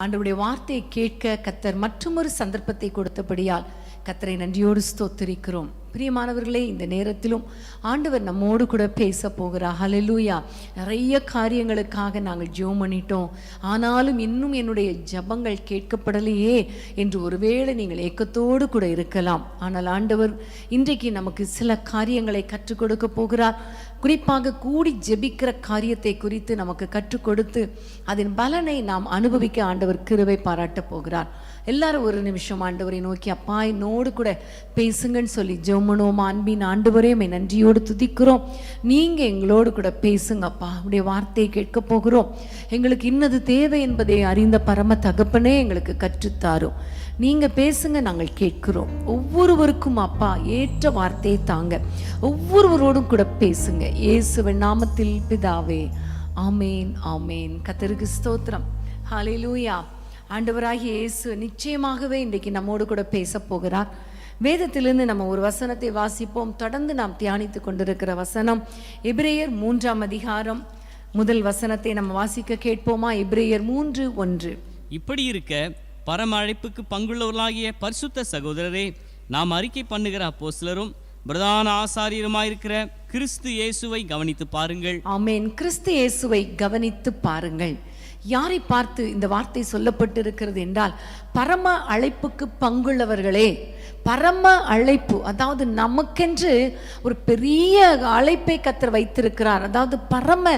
ஆண்டவருடைய வார்த்தையை கேட்க கர்த்தர் மற்றொரு சந்தர்ப்பத்தை கொடுத்தபடியால் கர்த்தரை நன்றியோடு ஸ்தோத்திரிக்கிறோம். பிரியமானவர்களே, இந்த நேரத்திலும் ஆண்டவர் நம்மோடு கூட பேச போகிறார். ஹல்லேலூயா. நிறைய காரியங்களுக்காக நாங்கள் ஜெபம் பண்ணிட்டோம், ஆனாலும் இன்னும் என்னுடைய ஜெபங்கள் கேட்கப்படலையே என்று ஒருவேளை நீங்கள் ஏக்கத்தோடு கூட இருக்கலாம். ஆனால் ஆண்டவர் இன்றைக்கு நமக்கு சில காரியங்களை கற்றுக் கொடுக்க போகிறார். குறிப்பாக கூடி ஜெபிக்கிற காரியத்தை குறித்து நமக்கு கற்றுக் கொடுத்து அதன் பலனை நாம் அனுபவிக்க ஆண்டவர் கிருபை பாராட்ட போகிறார். எல்லாரும் ஒரு நிமிஷம் ஆண்டவரை நோக்கி, அப்பா என்னோடு கூட பேசுங்கன்னு சொல்லி ஜெபமனோம். அன்பின் ஆண்டவரே, உம்மை நன்றியோடு துதிக்கிறோம். நீங்கள் எங்களோடு கூட பேசுங்கப்பா. உடைய வார்த்தையை கேட்க போகிறோம். எங்களுக்கு இன்னது தேவை என்பதை அறிந்த பரம தகப்பனே எங்களுக்கு கற்றுத்தாரும். நீங்கள் பேசுங்க, நாங்கள் கேட்கிறோம். ஒவ்வொருவருக்கும் அப்பா ஏற்ற வார்த்தையை தாங்க. ஒவ்வொருவரோடும் கூட பேசுங்க. இயேசுவின் நாமத்தில் பிதாவே, ஆமேன் ஆமேன். கர்த்தருக்கு ஸ்தோத்திரம். ஹல்லேலூயா. ஆண்டவராகிய இயேசு நிச்சயமாகவே இன்றைக்கு நம்மோடு கூட பேச போகிறார். வேதத்திலிருந்து நம்ம ஒரு வசனத்தை வாசிப்போம். தொடர்ந்து நாம் தியானித்து கொண்டிருக்கிற வசனம் எபிரேயர் 3ஆம் அதிகாரம் முதல் வசனத்தை நம்ம வாசிக்க கேட்போமா? எபிரேயர் 3:1. இப்படி இருக்க பரம அழைப்புக்கு பங்குள்ளவர்களாகிய பரிசுத்த சகோதரரே, நாம் அறிக்கை பண்ணுகிற அப்போஸ்தலரும் பிரதான ஆசாரியருமாயிருக்கிற கிறிஸ்து இயேசுவை கவனித்து பாருங்கள். ஆமென். கிறிஸ்து இயேசுவை கவனித்து பாருங்கள். யாரை பார்த்து இந்த வார்த்தை சொல்லப்பட்டிருக்கிறது என்றால், பரம அழைப்புக்கு பங்குள்ளவர்களே. பரம அழைப்பு, அதாவது நமக்கென்று ஒரு பெரிய அழைப்பை கர்த்தர் வைத்திருக்கிறார். அதாவது பரம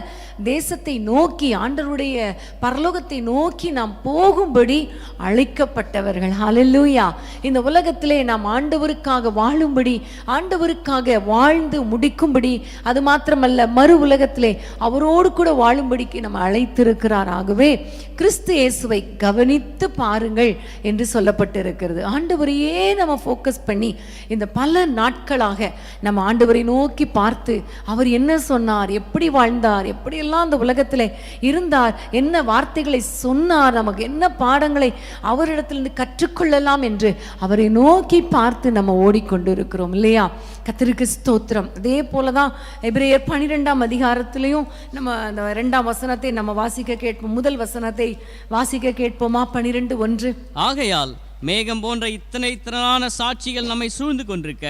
தேசத்தை நோக்கி, ஆண்டவருடைய பரலோகத்தை நோக்கி நாம் போகும்படி அழைக்கப்பட்டவர்கள். ஹல்லேலூயா. இந்த உலகத்திலே நாம் ஆண்டவருக்காக வாழும்படி, ஆண்டவருக்காக வாழ்ந்து முடிக்கும்படி, அது மாத்திரமல்ல மறு உலகத்திலே அவரோடு கூட வாழும்படிக்கு நம்ம அழைத்திருக்கிறார். ஆகவே கிறிஸ்து இயேசுவை கவனித்து பாருங்கள் என்று சொல்லப்பட்டிருக்கிறது. ஆண்டவரையே நம்ம ஃபோக்கஸ் பண்ணி இந்த பல நாட்களாக நம்ம ஆண்டவரை நோக்கி பார்த்து அவர் என்ன சொன்னார், எப்படி வாழ்ந்தார், எப்படியெல்லாம் அந்த உலகத்தில் இருந்தார், என்ன வார்த்தைகளை சொன்னார், நமக்கு என்ன பாடங்களை அவரிடத்திலிருந்து கற்றுக்கொள்ளலாம் என்று அவரை நோக்கி பார்த்து நம்ம ஓடிக்கொண்டு இருக்கிறோம் இல்லையா? கர்த்தருக்கு ஸ்தோத்திரம். அதே போலதான் எபிரேயர் 12ஆம் அதிகாரத்திலையும் நம்ம அந்த 2ஆம் வசனத்தை நம்ம வாசிக்க கேட்போம். முதல் வசனத்தை வாசிக்க கேட்போமா? 12:1. ஆகையால் மேகம் போன்ற இத்தனை திரளான சாட்சிகள் நம்மை சூழ்ந்து கொண்டிருக்க,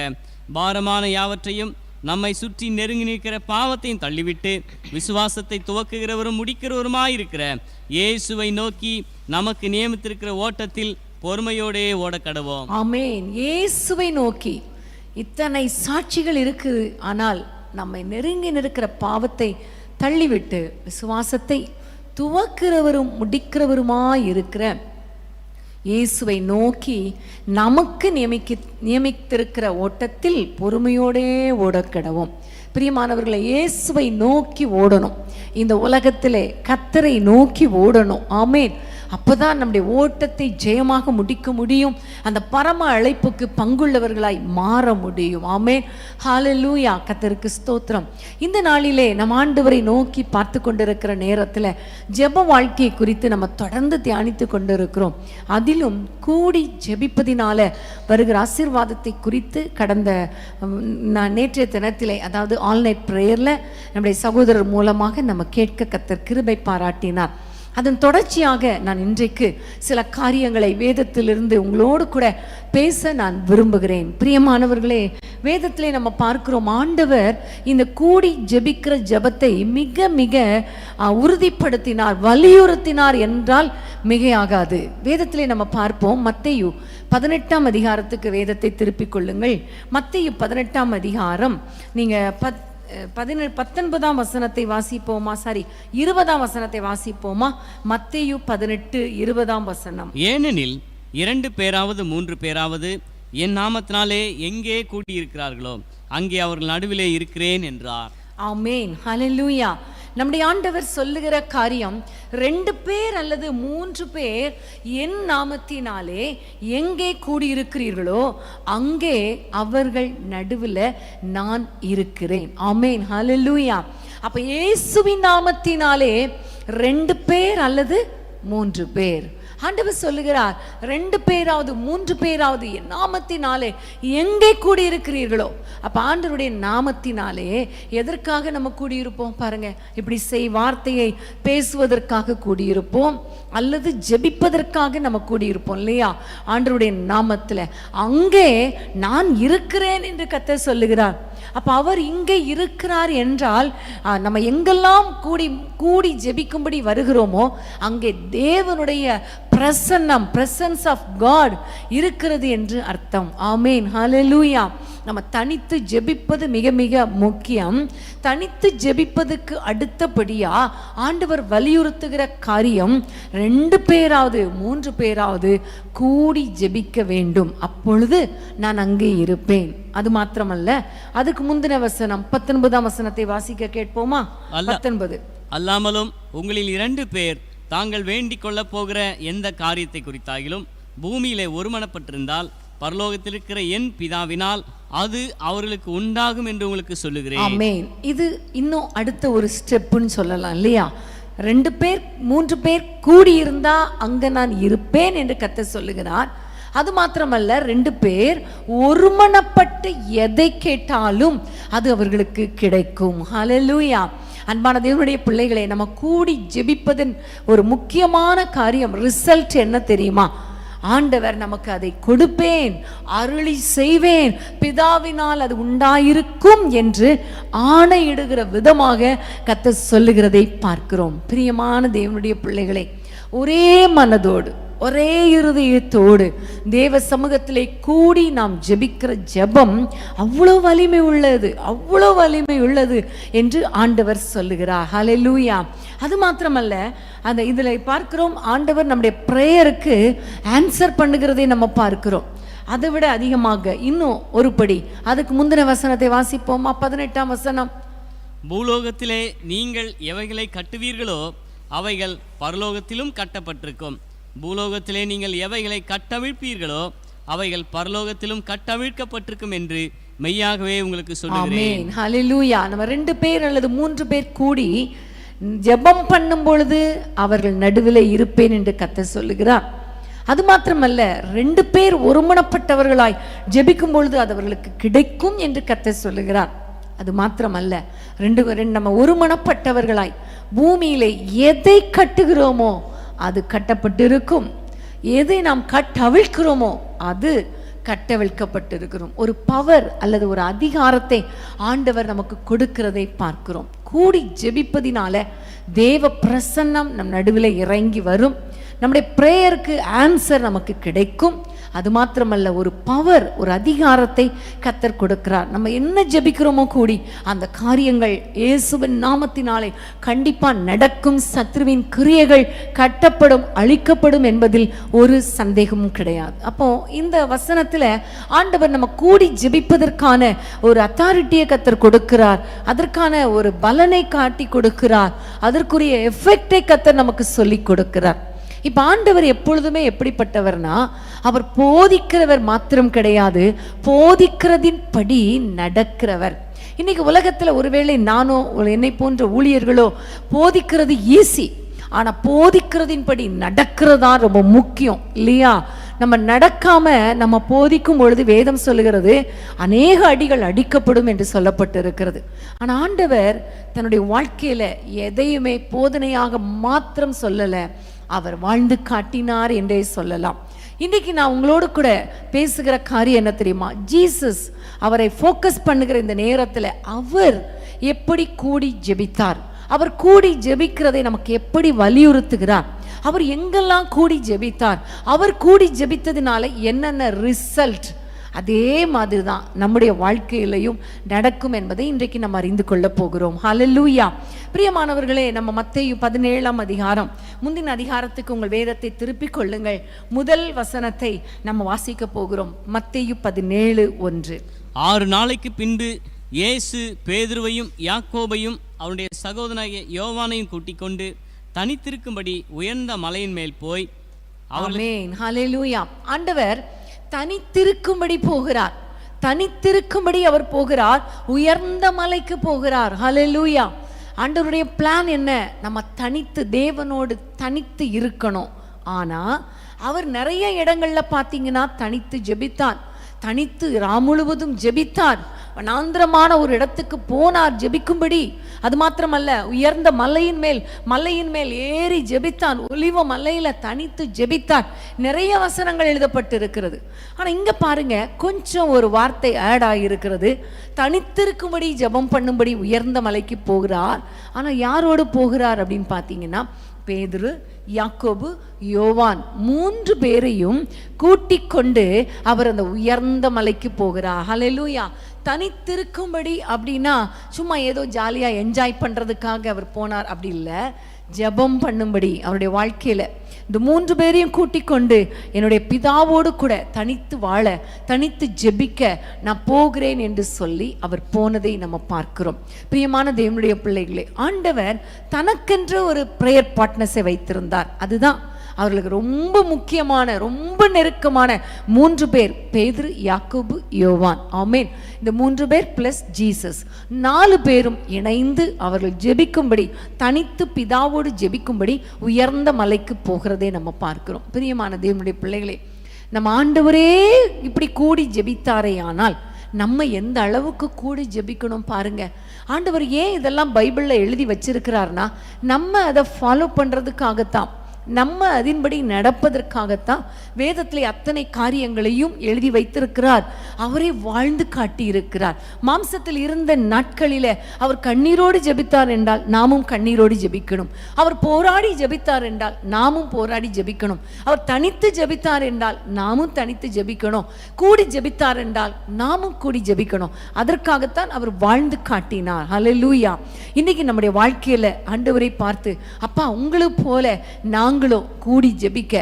பாரமான யாவற்றையும் நம்மை சுற்றி நெருங்கி நிற்கிற பாவத்தையும் தள்ளிவிட்டு விசுவாசத்தை துவக்குகிறவரும் முடிக்கிறவருமாயிருக்கிற இயேசுவை நோக்கி நமக்கு நியமித்திருக்கிற ஓட்டத்தில் பொறுமையோடே ஓடக்கடவோம். ஆமென். இயேசுவை நோக்கி இத்தனை சாட்சிகள் இருக்குது, ஆனால் நம்மை நெருங்கி நிற்கிற பாவத்தை தள்ளிவிட்டு விசுவாசத்தை துவக்கிறவரும் முடிக்கிறவருமாயிருக்கிற இயேசுவை நோக்கி நமக்கு நியமித்திருக்கிற ஓட்டத்தில் பொறுமையோடே ஓடக்கடவோம். பிரியமானவர்களை, இயேசுவை நோக்கி ஓடணும். இந்த உலகத்திலே கர்த்தரை நோக்கி ஓடணும். ஆமென். அப்போதான் நம்முடைய ஓட்டத்தை ஜெயமாக முடிக்க முடியும். அந்த பரம அழைப்புக்கு பங்குள்ளவர்களாய் மாற முடியும். ஆமென். ஹல்லேலூயா. கர்த்தருக்கு ஸ்தோத்திரம். இந்த நாளிலே நம் ஆண்டவரை நோக்கி பார்த்து கொண்டிருக்கிற நேரத்தில் ஜெப வாழ்க்கையை குறித்து நம்ம தொடர்ந்து தியானித்து கொண்டிருக்கிறோம். அதிலும் கூடி ஜெபிப்பதினால வருகிற ஆசீர்வாதத்தை குறித்து கடந்த நேற்றைய தினத்திலே, அதாவது ஆல்நைட் ப்ரேயரில் நம்முடைய சகோதரர் மூலமாக நம்ம கேட்க கர்த்தர் கிருபை பாராட்டினார். அதன் தொடர்ச்சியாக நான் இன்றைக்கு சில காரியங்களை வேதத்திலிருந்து உங்களோடு கூட பேச நான் விரும்புகிறேன். பிரியமானவர்களே, வேதத்திலே நம்ம பார்க்கிறோம், ஆண்டவர் இந்த கூடி ஜெபிக்கிற ஜெபத்தை மிக மிக உறுதிப்படுத்தினார், வலியுறுத்தினார் என்றால் மிகையாகாது. வேதத்திலே நம்ம பார்ப்போம். மத்தேயு 18ஆம் அதிகாரத்துக்கு வேதத்தை திருப்பிக் கொள்ளுங்கள். மத்தேயு 18ஆம் அதிகாரம் நீங்கள் 19ஆம் வசனத்தை வாசிப்போமா? 20ஆம் வசனத்தை வாசிப்போமா? மத்தேயு 18:20ஆம் வசனம். ஏனெனில் 2 பேராவது 3 பேராவது என் நாமத்தினாலே எங்கே கூட்டியிருக்கிறார்களோ அங்கே அவர்கள் நடுவிலே இருக்கிறேன் என்றார். ஆமென். ஹல்லேலூயா. நம்முடைய ஆண்டவர் சொல்லுகிற காரியம், 2 பேர் அல்லது 3 பேர் என் நாமத்தினாலே எங்கே கூடியிருக்கிறீர்களோ அங்கே அவர்கள் நடுவில் நான் இருக்கிறேன். ஆமென். ஹல்லேலூயா. அப்ப இயேசுவின் நாமத்தினாலே 2 பேர் அல்லது 3 பேர், ஆண்டவர் சொல்லுகிறார், 2 பேராவது 3 பேராவது என் நாமத்தினாலே எங்கே கூடி இருக்கிறீர்களோ. அப்ப ஆண்டவருடைய நாமத்தினாலே எதற்காக நம்ம கூடியிருப்போம் பாருங்க. இப்படி வார்த்தையை பேசுவதற்காக கூடியிருப்போம், அல்லது ஜெபிப்பதற்காக நம்ம கூடியிருப்போம் இல்லையா? ஆண்டவருடைய நாமத்துல அங்கே நான் இருக்கிறேன் என்று கர்த்தர் சொல்லுகிறார். அப்ப அவர் இங்கே இருக்கிறார் என்றால் நம்ம எங்கெல்லாம் கூடி ஜெபிக்கும்படி வருகிறோமோ அங்கே தேவனுடைய பிரசன்னம், பிரசன்ஸ் ஆஃப் காட் இருக்கிறது என்று அர்த்தம். ஆமேன், ஹல்லேலூயா. நம்ம தனித்து ஜெபிப்பது மிக மிக முக்கியம். தனித்து ஜெபிப்பதுக்கு அடுத்தபடியா ஆண்டவர் வலியுறுத்துகிற காரியம் 2 பேராவது 3 பேராவது கூடி ஜெபிக்க வேண்டும், அப்பொழுது நான் அங்கே இருப்பேன். அது மாத்திரமல்ல, அதுக்கு முந்தின வசனம் 19ஆம் வசனத்தை வாசிக்க கேட்போமா? 19. அல்லாமலும் உங்களில் 2 பேர் தாங்கள் வேண்டிக் கொள்ள போகிற எந்த காரியத்தை குறித்தாகிலும் பூமியிலே ஒருமனப்பட்டிருந்தால் பரலோகத்தில் இருக்கிற என் பிதாவினால் அது அவர்களுக்கு உண்டாகும் என்று உங்களுக்கு சொல்லுகிறேன். ஆமென். இது இன்னும் அடுத்த ஒரு ஸ்டெப்புன்னு சொல்லலாம் இல்லையா? 2 பேர் 3 பேர் கூடியிருந்தா அங்க நான் இருப்பேன் என்று கர்த்தர் சொல்லுகிறார். அது மாத்திரமல்ல, 2 பேர் ஒருமனப்பட்டு எதை கேட்டாலும் அது அவர்களுக்கு கிடைக்கும். ஹல்லேலூயா. அன்பான தேவனுடைய பிள்ளைகளே, நம்ம கூடி ஜெபிப்பதன் ஒரு முக்கியமான காரியம், ரிசல்ட் என்ன தெரியுமா? ஆண்டவர் நமக்கு அதை கொடுப்பேன், அருளி செய்வேன், பிதாவினால் அது உண்டாயிருக்கும் என்று ஆணையிடுகிற விதமாக கர்த்தர் சொல்லுகிறதை பார்க்கிறோம். பிரியமான தேவனுடைய பிள்ளைகளே, ஒரே மனதோடு ஒரே இருதயத்தோடு தேவ சமூகத்திலே கூடி நாம் ஜெபிக்கிற ஜெபம் அவ்வளோ வலிமை உள்ளது, அவ்வளோ வலிமை உள்ளது என்று ஆண்டவர் சொல்லுகிறார். ஹல்லேலூயா. அது மாத்திரமல்ல, அந்த இதில் பார்க்கிறோம், ஆண்டவர் நம்முடைய ப்ரேயருக்கு ஆன்சர் பண்ணுகிறதை நம்ம பார்க்கிறோம். அதை விட அதிகமாக இன்னும் ஒருபடி அதுக்கு முந்தின வசனத்தை வாசிப்போமா? 18ஆம் வசனம். பூலோகத்திலே நீங்கள் எவைகளை கட்டுவீர்களோ அவைகள் பரலோகத்திலும் கட்டப்பட்டிருக்கும், பூலோகத்திலே நீங்கள் எவைகளை கட்டவிழ்ப்பீர்களோ அவைகள் பரலோகத்திலும் கட்டவிழ்க்கப்பட்டிருக்கும் என்று மெய்யாகவே உங்களுக்கு சொல்லுகிறேன். ஹல்லேலூயா. நம்ம 2 பேர் அல்லது 3 பேர் கூடி ஜெபம் பண்ணும் பொழுது அவர்கள் நடுவில் இருப்பேன் என்று கர்த்தர் சொல்லுகிறார். அது மாத்திரமல்ல, 2 பேர் ஒருமனப்பட்டவர்களாய் ஜெபிக்கும் பொழுது அது அவர்களுக்கு கிடைக்கும் என்று கர்த்தர் சொல்லுகிறார். அது மாத்திரமல்ல, 2 நம்ம ஒருமனப்பட்டவர்களாய் பூமியிலே எதை கட்டுகிறோமோ அது கட்டப்பட்டிருக்கும், எதை நாம் கட்டவிழ்க்கிறோமோ அது கட்டவிழ்க்கப்பட்டிருக்கிறோம். ஒரு பவர் அல்லது ஒரு அதிகாரத்தை ஆண்டவர் நமக்கு கொடுக்கிறதை பார்க்கிறோம். கூடி ஜெபிப்பதினால தேவ பிரசன்னம் நம் நடுவில் இறங்கி வரும், நம்முடைய பிரேயருக்கு ஆன்சர் நமக்கு கிடைக்கும். அது மாத்திரமல்ல, ஒரு பவர், ஒரு அதிகாரத்தை கர்த்தர் கொடுக்கிறார். நம்ம என்ன ஜெபிக்கிறோமோ கூடி அந்த காரியங்கள் இயேசுவின் நாமத்தினாலே கண்டிப்பா நடக்கும். சத்ருவின் கிரியைகள் கட்டப்படும், அழிக்கப்படும் என்பதில் ஒரு சந்தேகமும் கிடையாது. அப்போ இந்த வசனத்துல ஆண்டவர் நம்ம கூடி ஜெபிப்பதற்கான ஒரு அத்தாரிட்டியை கர்த்தர் கொடுக்கிறார், அதற்கான ஒரு பலனை காட்டி கொடுக்கிறார், அதற்குரிய எஃபெக்டை கர்த்தர் நமக்கு சொல்லி கொடுக்கிறார். இப்ப ஆண்டவர் எப்பொழுதுமே எப்படிப்பட்டவர்னா, அவர் போதிக்கிறவர் மாத்திரம் கிடையாது, போதிக்கிறதின் படி நடக்கிறவர். இன்னைக்கு உலகத்துல ஒருவேளை நானோ என்னை போன்ற ஊழியர்களோ போதிக்கிறது ஈஸி, ஆனா போதிக்கிறதின் படி நடக்கிறதா ரொம்ப முக்கியம் இல்லையா? நம்ம நடக்காம நம்ம போதிக்கும் பொழுது வேதம் சொல்லுகிறது அநேக அடிகள் அடிக்கப்படும் என்று சொல்லப்பட்டு இருக்கிறது. ஆனா ஆண்டவர் தன்னுடைய வாழ்க்கையில எதையுமே போதனையாக மாத்திரம் சொல்லல, அவர் வாழ்ந்து காட்டினார் என்றே சொல்லலாம். இன்னைக்கு நான் உங்களோடு கூட பேசுகிற காரியம் என்ன தெரியுமா? ஜீசஸ் அவரை ஃபோக்கஸ் பண்ணுகிற இந்த நேரத்தில் அவர் எப்படி கூடி ஜெபித்தார், அவர் கூடி ஜெபிக்கிறதை நமக்கு எப்படி வலியுறுத்துகிறார், அவர் எங்கெல்லாம் கூடி ஜெபித்தார், அவர் கூடி ஜெபித்ததினால என்னென்ன ரிசல்ட், அதே மாதிரி தான் நம்முடைய வாழ்க்கையிலையும் நடக்கும் என்பதை இன்றைக்கு நம்ம அறிந்து கொள்ள போகிறோம். ஹல்லேலூயா. பிரியமானவர்களே, நம்ம மத்தேயு 17ஆம் அதிகாரம், முந்தின அதிகாரத்துக்கு உங்கள் வேதத்தை திருப்பிக் கொள்ளுங்கள். முதல் வசனத்தை நம்ம வாசிக்க போகிறோம். மத்தேயு 17:1. 6 நாளைக்கு பின்பு இயேசு பேதுருவையும் யாக்கோபையும் அவருடைய சகோதரனாகிய யோவானையும் கூட்டிக் கொண்டு தனித்திருக்கும்படி உயர்ந்த மலையின் மேல் போய், ஆமென், ஹல்லேலூயா. ஆண்டவர் தனித்திருக்கும்படி போகிறார், தனித்திருக்கும்படி அவர் போகிறார், உயர்ந்த மலைக்கு போகிறார். ஹல்லேலூயா. ஆண்டவருடைய பிளான் என்ன? நம்ம தனித்து தேவனோடு தனித்து இருக்கணும். ஆனா அவர் நிறைய இடங்கள்ல பார்த்தீங்கன்னா தனித்து ஜெபித்தார், தனித்து முழுவதும் ஜெபித்தார். வனாந்திரமான ஒரு இடத்துக்கு போனார் ஜெபிக்கும்படி. அது மாத்திரமல்ல, உயர்ந்த மலையின் மேல் ஏறி ஜெபித்தார். ஒலிவ மலையில தனித்து ஜெபித்தார். நிறைய வசனங்கள் எழுதப்பட்டு இருக்கிறது. ஆனா இங்க பாருங்க, கொஞ்சம் ஒரு வார்த்தை ஆட் ஆகியிருக்கிறது. தனித்திருக்கும்படி ஜெபம் பண்ணும்படி உயர்ந்த மலைக்கு போகிறார். ஆனா யாரோடு போகிறார் அப்படின்னு பார்த்தீங்கன்னா, பேதுரு, யாக்கோபு, யோவான் 3 பேரையும் கூட்டிக் கொண்டு அவர் அந்த உயர்ந்த மலைக்கு போகிறார். ஹல்லேலூயா. தனித்திருக்கும்படி அப்படின்னா சும்மா ஏதோ ஜாலியா என்ஜாய் பண்றதுக்காக அவர் போனார் அப்படி இல்லை, ஜெபம் பண்ணும்படி அவருடைய வாழ்க்கையில இந்த 3 பேரையும் கூட்டிக் கொண்டு என்னுடைய பிதாவோடு கூட தனித்து வாழ, தனித்து ஜெபிக்க நான் போகிறேன் என்று சொல்லி அவர் போனதை நம்ம பார்க்கிறோம். பிரியமான தேவனுடைய பிள்ளைகளே, ஆண்டவர் தனக்கென்று ஒரு பிரேயர் பார்ட்னர்ஸை வைத்திருந்தார். அதுதான் அவர்களுக்கு ரொம்ப முக்கியமான, ரொம்ப நெருக்கமான 3 பேர், பேதுரு, யாக்கோபு, யோவான். ஆமென். இந்த 3 பேர் பிளஸ் ஜீசஸ், 4 பேரும் இணைந்து அவர்கள் ஜெபிக்கும்படி, தனித்து பிதாவோடு ஜெபிக்கும்படி உயர்ந்த மலைக்கு போகிறதை நம்ம பார்க்கிறோம். பிரியமான தேவனுடைய பிள்ளைகளே, நம்ம ஆண்டவரே இப்படி கூடி ஜெபித்தாரே, ஆனால் நம்ம எந்த அளவுக்கு கூடி ஜெபிக்கணும் பாருங்க. ஆண்டவர் ஏன் இதெல்லாம் பைபிள்ல எழுதி வச்சிருக்கிறார்னா, நம்ம அதை ஃபாலோ பண்றதுக்காகத்தான், நம்ம அதன்படி நடப்பதற்காகத்தான் வேதத்திலே அத்தனை காரியங்களையும் எழுதி வைத்திருக்கிறார். அவரே வாழ்ந்து காட்டி இருக்கிறார். மாம்சத்தில் இருந்த நாட்களிலே அவர் கண்ணீரோடு ஜெபித்தார் என்றால் நாமும் கண்ணீரோடு ஜெபிக்கணும். அவர் போராடி ஜெபித்தார் என்றால் நாமும் போராடி ஜெபிக்கணும். அவர் தனித்து ஜெபித்தார் என்றால் நாமும் தனித்து ஜெபிக்கணும். கூடி ஜெபித்தார் என்றால் நாமும் கூடி ஜெபிக்கணும். அதற்காகத்தான் அவர் வாழ்ந்து காட்டினார். ஹல்லேலூயா. இன்னைக்கு நம்முடைய வாழ்க்கையில ஆண்டவரை பார்த்து, அப்பா உங்களுக்கு போல நாங்களும் கூடி ஜெபிக்க,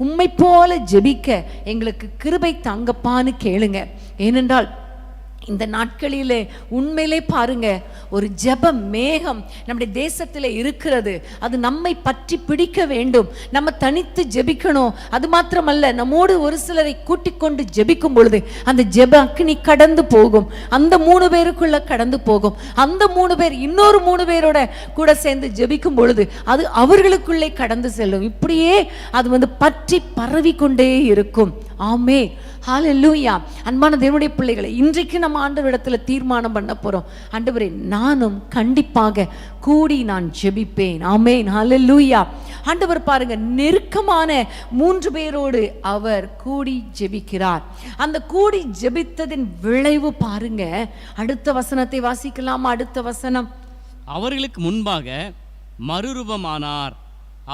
உம்மை போல ஜெபிக்க எங்களுக்கு கிருபை தாங்கப்பான்னு கேளுங்க. ஏனென்றால் இந்த நாட்களிலே உண்மையிலே பாருங்க, ஒரு ஜெப மேகம் நம்முடைய தேசத்தில் இருக்கிறது. அது நம்மை பற்றி பிடிக்க வேண்டும். நம்ம தனித்து ஜெபிக்கணும். அது மாத்திரமல்ல, நம்மோடு ஒரு சிலரை கூட்டிக் கொண்டு ஜெபிக்கும் பொழுது அந்த ஜெப அக்னி கடந்து போகும். அந்த 3 பேருக்குள்ள கடந்து போகும். அந்த 3 பேர் இன்னொரு 3 பேரோட கூட சேர்ந்து ஜெபிக்கும் பொழுது அது அவர்களுக்குள்ளே கடந்து செல்லும். இப்படியே அது பற்றி பரவி கொண்டே இருக்கும். ஆமே. ஹல்லேலூயா. அன்பான தேவனுடைய பிள்ளைகளை, இன்றைக்கு நம்ம ஆண்டவரிடத்துல தீர்மானம் பண்ண போறோம். ஆண்டவரே, நானும் கண்டிப்பாக கூடி நான் ஜெபிப்பேன். ஆமென். ஹல்லேலூயா. ஆண்டவர் பாருங்க, நெருக்கமான 3 பேரோடு அவர் கூடி ஜெபிக்கிறார். அந்த கூடி ஜெபித்ததின் விளைவு பாருங்க. அடுத்த வசனத்தை வாசிக்கலாமா? அடுத்த வசனம், அவர்களுக்கு முன்பாக மறுரூபமானார்.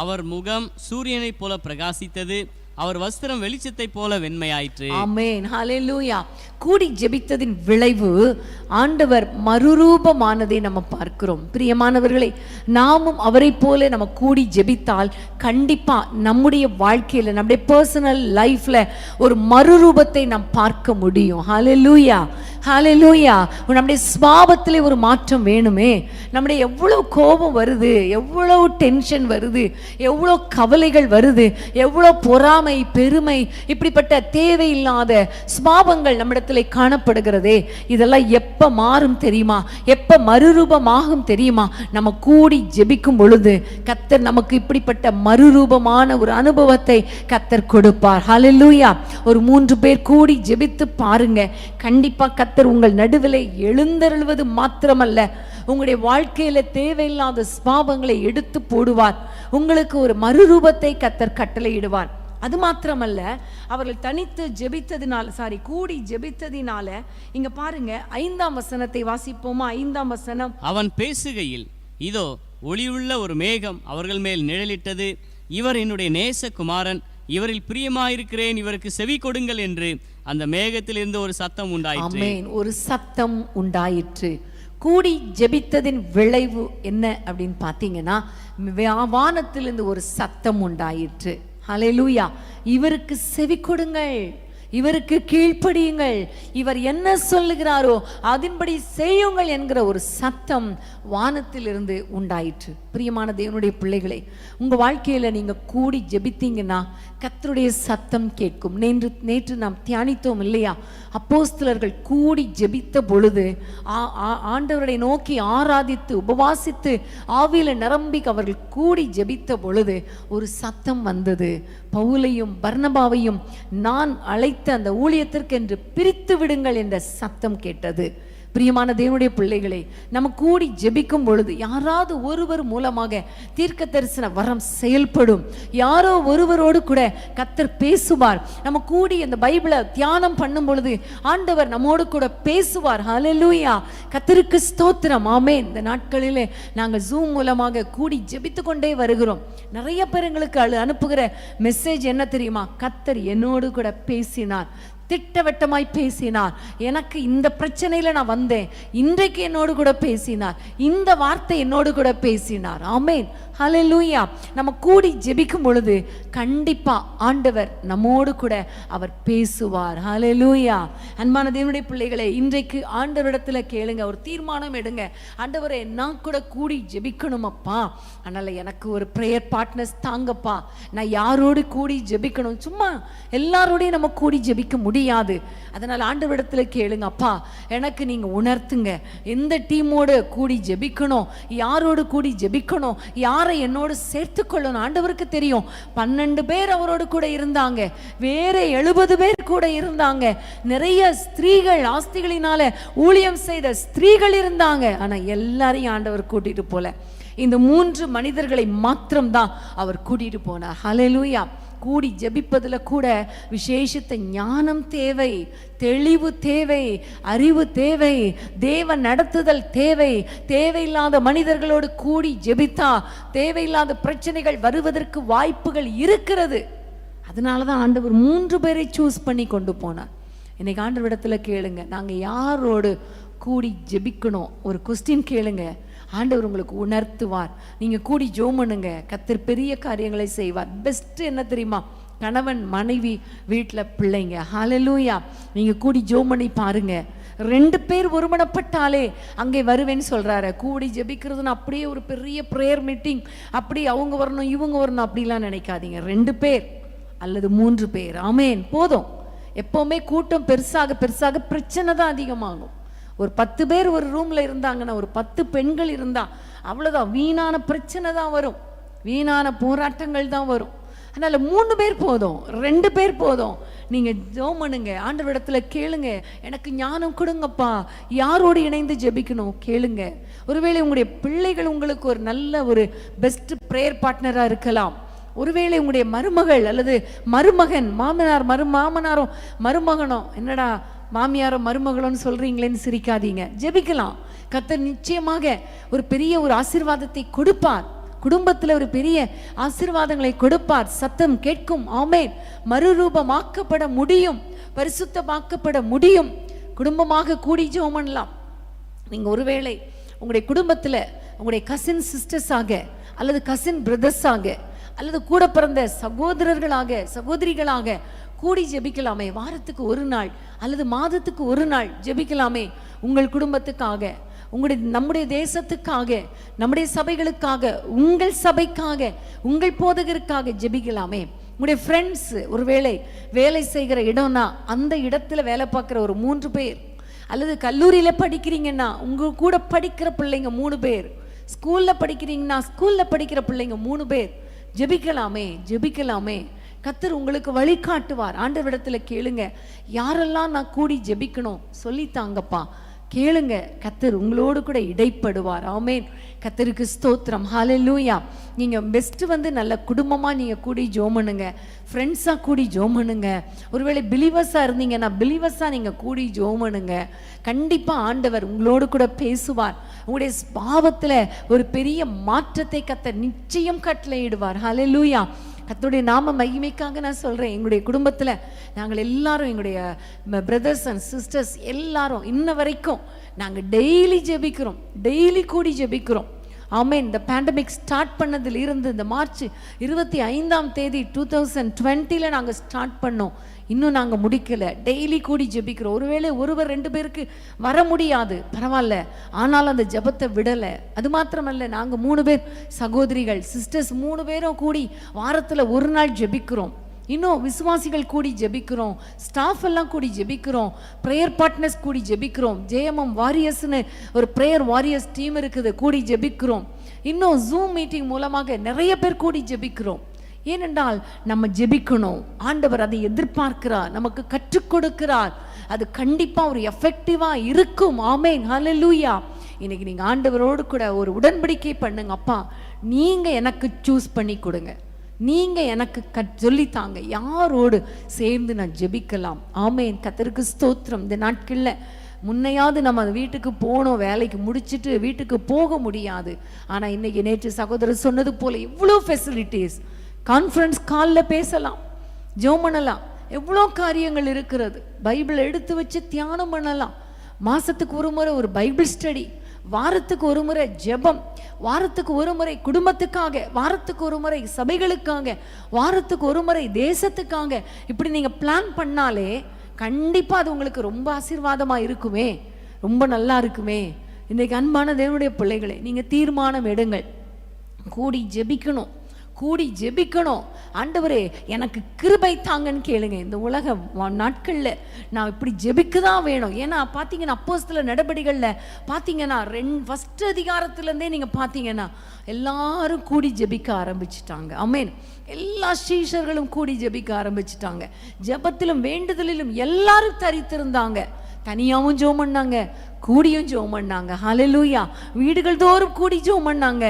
அவர் முகம் சூரியனைப் போல பிரகாசித்தது, அவர் வஸ்திரம் வெளிச்சத்தை போல வெண்மையாயிற்று. ஆமென். ஹல்லேலூயா. கூடி ஜெபித்ததின் விளைவு ஆண்டவர் மறுரூபமானதை நம்ம பார்க்கிறோம். பிரியமானவர்களே, நாமும் அவரை போல நம்ம கூடி ஜெபித்தால் கண்டிப்பா நம்முடைய வாழ்க்கையில, நம்முடைய பர்சனல் லைஃப்ல ஒரு மறுரூபத்தை நாம் பார்க்க முடியும். ஹல்லேலூயா. ஹல்லேலூயா. நம்முடைய ஸ்வபாவத்திலே ஒரு மாற்றம் வேணுமே. நம்முடைய எவ்வளவு கோபம் வருது, எவ்வளவு டென்ஷன் வருது, எவ்வளவு கவலைகள் வருது, எவ்வளவு பொறாமை, பெருமை, இப்படிப்பட்ட தேவையில்லாத ஸ்வபாவங்கள் நம்மிடத்திலே காணப்படுகிறதே. இதெல்லாம் எப்ப மாறும் தெரியுமா? எப்ப மறுரூபமாகும் தெரியுமா? நம்ம கூடி ஜெபிக்கும் பொழுது கர்த்தர் நமக்கு இப்படிப்பட்ட மறுரூபமான ஒரு அனுபவத்தை கர்த்தர் கொடுப்பார். ஹல்லேலூயா. ஒரு 3 பேர் கூடி ஜெபித்து பாருங்க. கண்டிப்பா கர்த்தர் உங்கள் நடுவிலே எழுந்தருள்வது மாத்திரமல்ல, உங்களுடைய வாழ்க்கையில தேவையில்லாத ஸ்வபாவங்களை எடுத்து போடுவார். உங்களுக்கு ஒரு மறுரூபத்தை கர்த்தர் கட்டளையிடுவார். அது மாத்திரமல்ல, அவர்கள் தனித்து ஜெபித்ததினால, கூடி ஜெபித்ததினால, இங்க பாருங்க 5ஆம் வசனத்தை வாசிப்போமா? 5ஆம் வசனம், அவன் பேசுகையில் இதோ ஒளியுள்ள ஒரு மேகம் அவர்கள் மேல் நிழலிட்டது, இவர் என்னுடைய நேசகுமாரன், இவரில் பிரியமாயிருக்கிறேன், இவருக்கு செவி கொடுங்கள் என்று அந்த மேகத்தில் இருந்து ஒரு சத்தம் உண்டாயிற்று. ஆமென். ஒரு சத்தம் உண்டாயிற்று. கூடி ஜெபித்ததின் விளைவு என்ன அப்படின்னு பார்த்தீங்கன்னா, வானத்திலிருந்து ஒரு சத்தம் உண்டாயிற்று. ஹல்லேலூயா. இவருக்கு செவி கொடுங்கள், இவருக்கு கீழ்ப்படியுங்கள், இவர் என்ன சொல்லுகிறாரோ அதன்படி செய்யுங்கள் என்கிற ஒரு சத்தம் வானத்திலிருந்து உண்டாயிற்று. பிரியமான தேவனுடைய பிள்ளைகளை, உங்க வாழ்க்கையில நீங்க கூடி ஜெபித்தீங்கன்னா கர்த்தருடைய சத்தம் கேட்கும். நேற்று நாம் தியானித்தோம் இல்லையா? அப்போஸ்தலர்கள் கூடி ஜெபித்த பொழுது ஆண்டவரை நோக்கி ஆராதித்து உபவாசித்து ஆவியில நிரம்பி அவர்கள் கூடி ஜெபித்த பொழுது ஒரு சத்தம் வந்தது. பவுலையும் பர்னபாவையும் நான் அழைத்த அந்த ஊழியத்திற்கு என்று பிரித்து விடுங்கள் என்ற சத்தம் கேட்டது. பிரியமான தேவனுடைய பிள்ளைகளை, நம்ம கூடி ஜெபிக்கும் பொழுது யாராவது ஒருவர் மூலமாக தீர்க்க தரிசன வரம் செயல்படும். யாரோ ஒருவரோடு கூட கர்த்தர் பேசுவார். நம்ம கூடி அந்த பைபிளை தியானம் பண்ணும் பொழுது ஆண்டவர் நம்மோடு கூட பேசுவார். ஹல்லேலூயா, கர்த்தருக்கு ஸ்தோத்திரம். ஆமென். இந்த நாட்களிலே நாங்கள் ஜூம் மூலமாக கூடி ஜெபித்து கொண்டே வருகிறோம். நிறைய பேர் எங்களுக்கு அனுப்புகிற மெசேஜ் என்ன தெரியுமா? கர்த்தர் என்னோடு கூட பேசினார், திட்டவட்டமாய் பேசினார், எனக்கு இந்த பிரச்சனையில நான் வந்தேன், இன்றைக்கு என்னோடு கூட பேசினார், இந்த வார்த்தை என்னோடு கூட பேசினார். ஆமென், ஹல்லேலூயா. நம்ம கூடி ஜெபிக்கும் பொழுது கண்டிப்பா ஆண்டவர் நம்மோடு கூட அவர் பேசுவார். ஹல்லேலூயா. அன்பான தேவனுடைய பிள்ளைகளை, இன்றைக்கு ஆண்டவரிடத்துல கேளுங்க, ஒரு தீர்மானம் எடுங்க. ஆண்டவரே, நான் கூட கூடி ஜெபிக்கணும் அப்பா, அதனால எனக்கு ஒரு பிரேயர் பார்ட்னர்ஸ் தாங்கப்பா. நான் யாரோடு கூடி ஜெபிக்கணும்? சும்மா எல்லாரோடையும் நம்ம கூடி ஜெபிக்க முடியாது. அதனால ஆண்டவரிடத்துல கேளுங்க, அப்பா எனக்கு நீங்க உணர்த்துங்க, எந்த டீமோடு கூடி ஜெபிக்கணும், யாரோடு கூடி ஜெபிக்கணும், யாரை என்னோடு சேர்த்து கொள்ளணும். ஆண்டவருக்கு தெரியும். 12 பேர் அவரோடு கூட இருந்தாங்க, வேற 70 பேர் கூட இருந்தாங்க. நிறைய ஸ்திரீகள், ஆஸ்திகளினால ஊழியம் செய்த ஸ்திரீகள் இருந்தாங்க. ஆனா எல்லாரையும் ஆண்டவர் கூட்டிட்டு போல, இந்த 3 மனிதர்களை மாத்திரம்தான் அவர் கூட்டிட்டு போனார். ஹல்லேலூயா. கூடி ஜெபிப்பதுல கூட விசேஷத்த ஞானம் தேவை, தெளிவு தேவை, அறிவு தேவை, தேவ நடத்துதல் தேவை. தேவையில்லாத மனிதர்களோடு கூடி ஜெபித்தா தேவையில்லாத பிரச்சனைகள் வருவதற்கு வாய்ப்புகள் இருக்கிறது. அதனாலதான் ஆண்டவர் 3 பேரை சூஸ் பண்ணி கொண்டு போனார். இன்னைக்கு ஆண்டவரிடத்துல கேளுங்க, நாங்க யாரோடு கூடி ஜெபிக்கணும்? ஒரு கொஸ்டின் கேளுங்க, ஆண்டவர் உங்களுக்கு உணர்த்துவார். நீங்க கூடி ஜெபம் பண்ணுங்க, கர்த்தர் பெரிய காரியங்களை செய்வார். பெஸ்ட் என்ன தெரியுமா? கணவன் மனைவி வீட்டில் பிள்ளைங்க. ஹல்லேலூயா. நீங்க கூடி ஜெபம் பண்ணி பாருங்க. 2 பேர் ஒருமனப்பட்டாலே அங்கே வருவேன்னு சொல்றாரு. கூடி ஜெபிக்கிறதுன்னு அப்படியே ஒரு பெரிய ப்ரேயர் மீட்டிங், அப்படி அவங்க வரணும் இவங்க வரணும் அப்படிலாம் நினைக்காதீங்க. 2 பேர் அல்லது 3 பேர், ஆமேன், போதும். எப்பவுமே கூட்டம் பெருசாக பெருசாக பிரச்சனை தான் அதிகமாகும். ஒரு 10 பேர் ஒரு ரூம்ல இருந்தாங்கன்னா, ஒரு 10 பெண்கள் இருந்தா அவ்வளவுதான், வீணான பிரச்சனை தான் வரும், வீணான போராட்டங்கள் தான் வரும். அதனால 3 பேர் போதும், 2 பேர் போதும். நீங்க ஜெபம் பண்ணுங்க, ஆண்டவரிடத்துல கேளுங்க, எனக்கு ஞானம் கொடுங்கப்பா, யாரோடு இணைந்து ஜெபிக்கணும் கேளுங்க. ஒருவேளை உங்களுடைய பிள்ளைகள் உங்களுக்கு ஒரு நல்ல ஒரு பெஸ்ட் பிரேயர் பார்ட்னரா இருக்கலாம். ஒருவேளை உங்களுடைய மருமகள் அல்லது மருமகன், மாமனார் மாமனாரும் மருமகனும், என்னடா மாமியாரும் மருமகளும் சொல்றீங்களேன்னு சிரிக்காதீங்க, ஜெபிக்கலாம். கர்த்தர் நிச்சயமாக ஒரு பெரிய ஒரு ஆசீர்வாதத்தை கொடுப்பார். குடும்பத்தில் ஒரு பெரிய ஆசீர்வாதங்களை கொடுப்பார். சத்தம் கேட்கும். ஆமென். மறுரூபமாக்கப்பட முடியும், பரிசுத்தமாக்கப்பட முடியும். குடும்பமாக கூடி ஜெபம் பண்ணலாம். நீங்க ஒருவேளை உங்களுடைய குடும்பத்தில் உங்களுடைய கசின் சிஸ்டர்ஸாக அல்லது கசின் பிரதர்ஸாக அல்லது கூட பிறந்த சகோதரர்களாக சகோதரிகளாக கூடி ஜெபிக்கலாமே. வாரத்துக்கு ஒரு நாள் அல்லது மாதத்துக்கு ஒரு நாள் ஜெபிக்கலாமே. உங்கள் குடும்பத்துக்காக, நம்முடைய தேசத்துக்காக, நம்முடைய சபைகளுக்காக, உங்கள் சபைக்காக, உங்கள் போதகருக்காக ஜெபிக்கலாமே. உங்களுடைய ஃப்ரெண்ட்ஸ், ஒருவேளை வேலை செய்கிற இடம்னா அந்த இடத்துல வேலை பார்க்குற ஒரு 3 பேர், அல்லது கல்லூரியில் படிக்கிறீங்கன்னா உங்க கூட படிக்கிற பிள்ளைங்க 3 பேர், ஸ்கூல்ல படிக்கிறீங்கன்னா ஸ்கூல்ல படிக்கிற பிள்ளைங்க 3 பேர், ஜெபிக்கலாமே ஜெபிக்கலாமே. கர்த்தர் உங்களுக்கு வழிகாட்டுவார். ஆண்டவரிடத்துல கேளுங்க, யாரெல்லாம் நான் கூடி ஜெபிக்கணும் சொல்லித்தாங்கப்பா, கேளுங்க. கர்த்தர் உங்களோடு கூட இடைப்படுவார். ஆமென். கர்த்தருக்கு ஸ்தோத்திரம். ஹல்லேலூயா. நீங்க பெஸ்ட் நல்ல குடும்பமா நீங்க கூடி ஜெபம் பண்ணுங்க, ஃப்ரெண்ட்ஸா கூடி ஜெபம் பண்ணுங்க. ஒருவேளை பிலீவர்ஸா இருந்தீங்கன்னா பிலீவர்ஸா நீங்க கூடி ஜெபம் பண்ணுங்க. கண்டிப்பா ஆண்டவர் உங்களோடு கூட பேசுவார். உங்களுடைய பாவத்துல ஒரு பெரிய மாற்றத்தை கர்த்தர் நிச்சயம் கட்டளையிடுவார். ஹல்லேலூயா. கர்த்தருடைய நாம மகிமைக்காக நான் சொல்றேன், எங்களுடைய குடும்பத்துல நாங்கள் எல்லாரும், எங்களுடைய பிரதர்ஸ் அண்ட் சிஸ்டர்ஸ் எல்லாரும் இன்ன வரைக்கும் நாங்க டெய்லி ஜெபிக்கிறோம், டெய்லி கூடி ஜெபிக்கிறோம். ஆமென். இந்த பேண்டமிக் ஸ்டார்ட் பண்ணதில் இருந்து இந்த மார்ச் 25ஆம் தேதி 2020 நாங்கள் ஸ்டார்ட் பண்ணோம். இன்னும் நாங்கள் முடிக்கலை, டெய்லி கூடி ஜெபிக்கிறோம். ஒருவேளை ஒருவர் 2 பேருக்கு வர முடியாது, பரவாயில்ல, ஆனால் அந்த ஜெபத்தை விடலை. அது மாத்திரமல்ல, நாங்கள் 3 பேர் சகோதரிகள், சிஸ்டர்ஸ் 3 பேரும் கூடி வாரத்தில் ஒரு நாள் ஜெபிக்கிறோம். இன்னும் விசுவாசிகள் கூடி ஜெபிக்கிறோம், ஸ்டாஃப் எல்லாம் கூடி ஜெபிக்கிறோம், ப்ரேயர் பார்ட்னர்ஸ் கூடி ஜெபிக்கிறோம். ஜேஎம்எம் வாரியர்ஸ்னு ஒரு ப்ரேயர் வாரியர்ஸ் டீம் இருக்குது, கூடி ஜெபிக்கிறோம். இன்னும் ஜூம் மீட்டிங் மூலமாக நிறைய பேர் கூடி ஜெபிக்கிறோம். ஏனென்றால் நம்ம ஜெபிக்கணும், ஆண்டவர் அதை எதிர்பார்க்கிறார், நமக்கு கற்றுக் கொடுக்கிறார். அது கண்டிப்பாக ஒரு எஃபெக்டிவாக இருக்கும். ஆமென், ஹல்லேலூயா. இன்னைக்கு நீங்கள் ஆண்டவரோடு கூட ஒரு உடன்படிக்கை பண்ணுங்க. அப்பா, நீங்கள் எனக்கு சூஸ் பண்ணி கொடுங்க, நீங்கள் எனக்கு சொல்லித்தாங்க, யாரோடு சேர்ந்து நான் ஜெபிக்கலாம். ஆமென், கர்த்தருக்கு ஸ்தோத்திரம். இந்த நாட்களில் முன்னையாவது நம்ம வீட்டுக்கு போனோம், வேலைக்கு முடிச்சுட்டு வீட்டுக்கு போக முடியாது. ஆனால் இன்னைக்கு நேற்று சகோதரர் சொன்னது போல இவ்வளோ ஃபெசிலிட்டிஸ், கான்ஃபரன்ஸ் காலில் பேசலாம், ஜெபம் பண்ணலாம், எவ்வளோ காரியங்கள் இருக்கிறது. பைபிளை எடுத்து வச்சு தியானம் பண்ணலாம், மாதத்துக்கு ஒரு முறை ஒரு பைபிள் ஸ்டடி, வாரத்துக்கு ஒரு முறை ஜெபம், வாரத்துக்கு ஒரு முறை குடும்பத்துக்காக, வாரத்துக்கு ஒரு முறை சபைகளுக்காக, வாரத்துக்கு ஒரு முறை தேசத்துக்காக. இப்படி நீங்கள் பிளான் பண்ணாலே கண்டிப்பாக அது உங்களுக்கு ரொம்ப ஆசீர்வாதமாக இருக்குமே, ரொம்ப நல்லா இருக்குமே. இன்றைக்கு அன்பான தேவனுடைய பிள்ளைகளே, நீங்கள் தீர்மானம் எடுங்கள், கூடி ஜெபிக்கணும், கூடி ஜெபிக்கணும். ஆண்டவரே எனக்கு கிருபை தாங்கன்னு கேளுங்க. இந்த உலக நாட்களில் நான் இப்படி ஜெபிக்க தான் வேணும். ஏன்னா பார்த்தீங்கன்னா அப்போஸ்தலர் நடபடிகளில் பார்த்தீங்கன்னா ஃபஸ்ட் அதிகாரத்துலேருந்தே நீங்கள் பார்த்தீங்கன்னா எல்லாரும் கூடி ஜெபிக்க ஆரம்பிச்சிட்டாங்க. ஆமென். எல்லா சீஷர்களும் கூடி ஜெபிக்க ஆரம்பிச்சிட்டாங்க. ஜெபத்திலும் வேண்டுதலிலும் எல்லாரும் தரித்திருந்தாங்க. தனியாகவும் ஜெபம் பண்ணாங்க, கூடியும் ஜெபம் பண்ணாங்க. ஹல்லேலூயா. வீடுகள் தோறும் கூடி ஜெபம் பண்ணாங்க,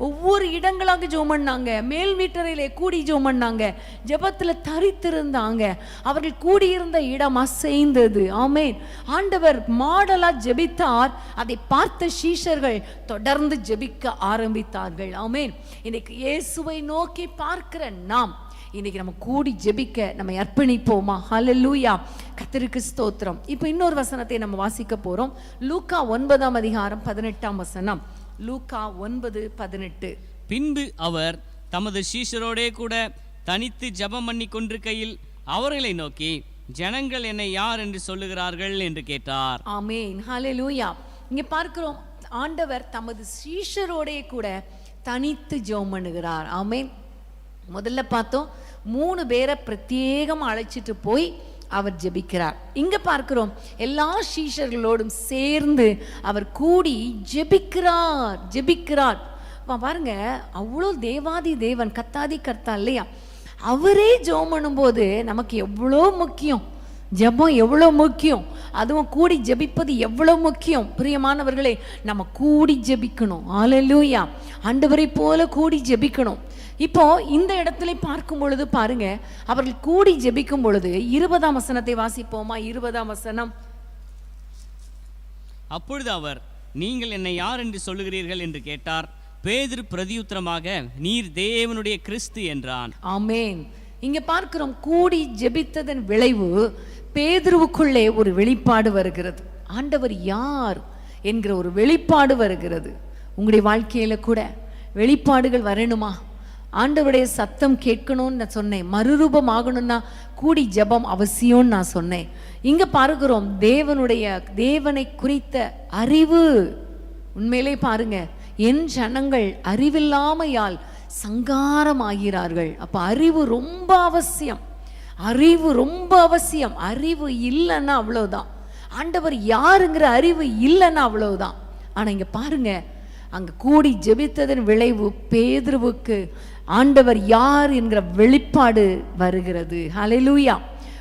ஒவ்வொரு இடங்களாக ஜெபம் பண்ணாங்க, மேல் வீட்டறையிலே கூடி ஜெபம் பண்ணாங்க, ஜெபத்தில் தரித்திருந்தாங்க. அவர்கள் கூடியிருந்த இடம் அசைந்தது. ஆமென். ஆண்டவர் மாடலா ஜெபித்தார், அதை பார்த்த சீஷர்கள் தொடர்ந்து ஜெபிக்க ஆரம்பித்தார்கள். ஆமென். இன்னைக்கு இயேசுவை நோக்கி பார்க்கிற நாம் இன்னைக்கு நம்ம கூடி ஜெபிக்க நம்ம அர்ப்பணிப்போமா? ஹல்லேலூயா. கர்த்தருக்கு ஸ்தோத்திரம். இப்போ இன்னொரு வசனத்தை நம்ம வாசிக்க போறோம். லூக்கா 9ஆம் அதிகாரம் 18ஆம் வசனம். லூக்கா 9:18. பின்பு அவர் தமது சீஷரோடே கூட தனித்து ஜெபம் பண்ணி கொண்டிருக்கையில் அவர்களை நோக்கி, ஜனங்கள் என்னை யார் என்று சொல்லுகிறார்கள் என்று கேட்டார். ஆமென், ஹல்லேலூயா. இங்க பார்க்கிறோம், ஆண்டவர் தமது சீஷரோடே கூட தனித்து ஜெபம் பண்ணுகிறார். ஆமென். முதல்ல பார்த்தோம், 3 பேரை பிரத்யேகம் அழைச்சிட்டு போய் அவர் ஜெபிக்கிறார். இங்க பார்க்கிறோம், எல்லா சீஷர்களோடும் சேர்ந்து அவர் கூடி ஜெபிக்கிறார். பாருங்க, அவ்வளோ தேவாதி தேவன், கத்தாதி கர்த்தா இல்லையா? அவரே ஜெபம் பண்ணும்போது நமக்கு எவ்வளோ முக்கியம், ஜெபம் எவ்வளோ முக்கியம், அதுவும் கூடி ஜெபிப்பது எவ்வளோ முக்கியம். பிரியமானவர்களே, நம்ம கூடி ஜெபிக்கணும். ஹல்லேலூயா. ஆண்டவரை போல கூடி ஜெபிக்கணும். இப்போ இந்த இடத்துல பார்க்கும் பொழுது பாருங்க, அவர்கள் கூடி ஜெபிக்கும் பொழுது 20ஆம் வசனத்தை வாசிப்போமா? 20ஆம் வசனம். அப்பொழுது அவர், நீங்கள் என்னை யார் என்று சொல்லுகிறீர்கள் என்று கேட்டார். பேதுரு பிரதியுத்தரமாக, நீர் தேவனுடைய கிறிஸ்து என்றான். ஆமென். இங்க பார்க்கிறோம், கூடி ஜெபித்ததன் விளைவு பேதுருவுக்குள்ளே ஒரு வெளிப்பாடு வருகிறது. ஆண்டவர் யார் என்கிற ஒரு வெளிப்பாடு வருகிறது. உங்களுடைய வாழ்க்கையில கூட வெளிப்பாடுகள் வரணுமா? ஆண்டவருடைய சத்தம் கேட்கணும்னு நான் சொன்னேன், மறுரூபம் ஆகணும்னா கூடி ஜெபம் அவசியம்னு நான் சொன்னேன். இங்க பார்க்கிறோம், தேவனை குறித்த அறிவு. உண்மையிலே பாருங்க, என் ஜனங்கள் அறிவில்லாமையால் சங்காரம் ஆகிறார்கள். அப்ப அறிவு ரொம்ப அவசியம், அறிவு ரொம்ப அவசியம். அறிவு இல்லைன்னா அவ்வளவுதான், ஆண்டவர் யாருங்கிற அறிவு இல்லைன்னா அவ்வளவுதான். ஆனா இங்க பாருங்க, அங்க கூடி ஜெபித்ததன் விளைவு பேதுருவுக்கு ஆண்டவர் யார் என்கிற வெளிப்பாடு வருகிறது. ஹல்லேலூயா.